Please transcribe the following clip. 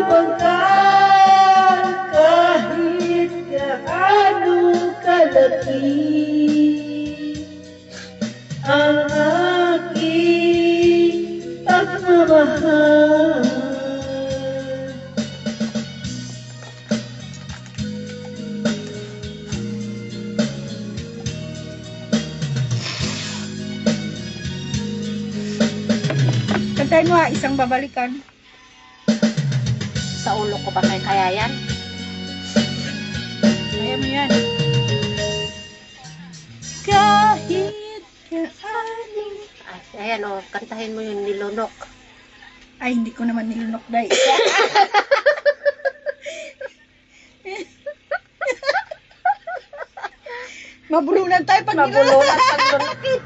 bangkal kahit gaano kalaki ang aking pagmamahal. Kantahin mo isang babalikan. Sa ulo ko pa kaya yan? Kaya mo yan. Kahit gaano. Ayan o, kantahin mo yung nilunok. Ay, hindi ko naman nilunok dahil. Mabulunan tayo pag nilunok. Mabulunan pag lunokin.